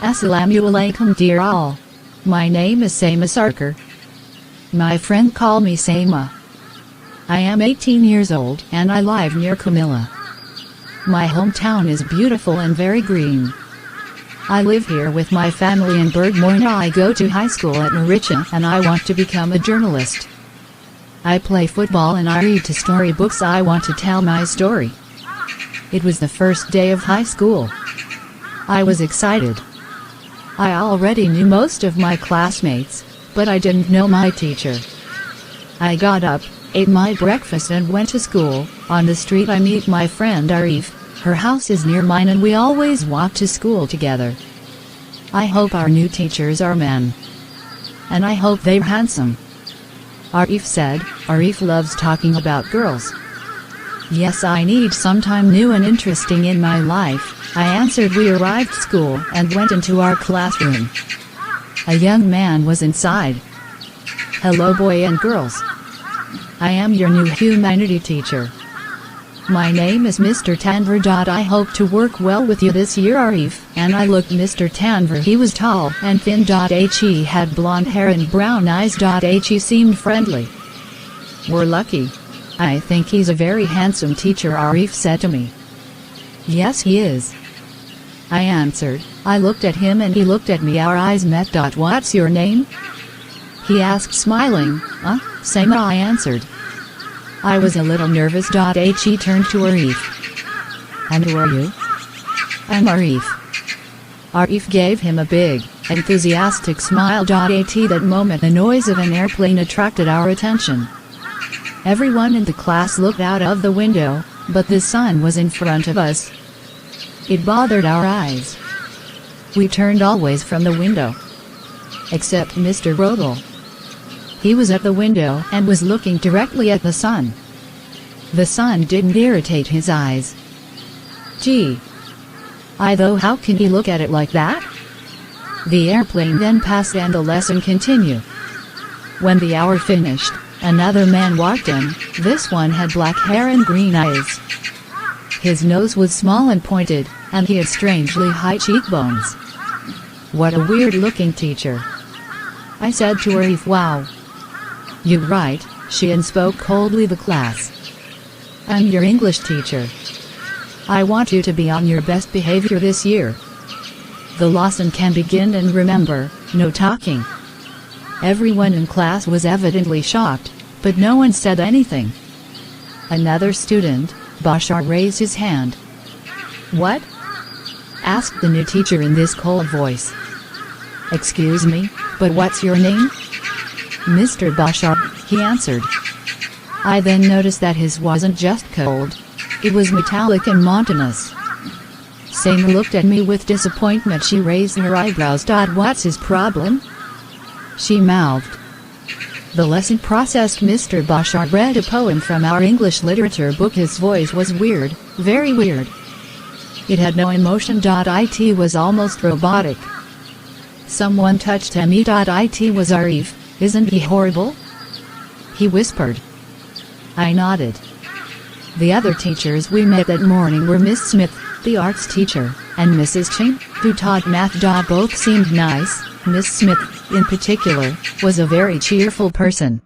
Assalamualaikum dear all. My name is Sama Sarkar. My friend call me Sama. I am 18 years old and I live near Camilla. My hometown is beautiful and very green. I live here with my family in Bergmoorna. I go to high school at Maricha and I want to become a journalist. I play football and I read to storybooks. I want to tell my story. It was the first day of high school. I was excited. I already knew most of my classmates, but I didn't know my teacher. I got up, ate my breakfast and went to school. On the street I meet my friend Arif. Her house is near mine and we always walk to school together. I hope our new teachers are men. And I hope they're handsome. Arif said. Arif loves talking about girls. Yes, I need sometime new and interesting in my life, I answered. We arrived school and went into our classroom. A young man was inside. Hello boy and girls. I am your new humanity teacher. My name is Mr. Tanvir. I hope to work well with you this year, Arif. And I looked Mr. Tanvir. He was tall and thin. He had blonde hair and brown eyes. He seemed friendly. We're lucky. I think he's a very handsome teacher, Arif said to me. Yes, he is, I answered. I looked at him and he looked at me. Our eyes met. What's your name? He asked, smiling. Sama, I answered. I was a little nervous. He turned to Arif. And who are you? I'm Arif. Arif gave him a big, enthusiastic smile. At that moment the noise of an airplane attracted our attention. Everyone in the class looked out of the window, but the sun was in front of us. It bothered our eyes. We turned always from the window. Except Mr. Rogel. He was at the window and was looking directly at the sun. The sun didn't irritate his eyes. Gee. Though how can he look at it like that? The airplane then passed and the lesson continued. When the hour finished, another man walked in. This one had black hair and green eyes. His nose was small and pointed, and he had strangely high cheekbones. What a weird-looking teacher. I said to Arif, wow. You're right, she spoke coldly. The class. I'm your English teacher. I want you to be on your best behavior this year. The lesson can begin and remember, no talking. Everyone in class was evidently shocked, but no one said anything. Another student, Bashar, raised his hand. What? Asked the new teacher in this cold voice. Excuse me, but what's your name? Mr. Bashar, he answered. I then noticed that his wasn't just cold. It was metallic and monotonous. Sama looked at me with disappointment. She raised her eyebrows. What's his problem? She mouthed. The lesson processed. Mr. Bashar read a poem from our English literature book. His voice was weird, very weird. It had no emotion. It was almost robotic. Someone touched him. It was Arif. Isn't he horrible? He whispered. I nodded. The other teachers we met that morning were Miss Smith, the arts teacher, and Mrs. Ching, who taught math. Both seemed nice. Miss Smith, in particular, was a very cheerful person.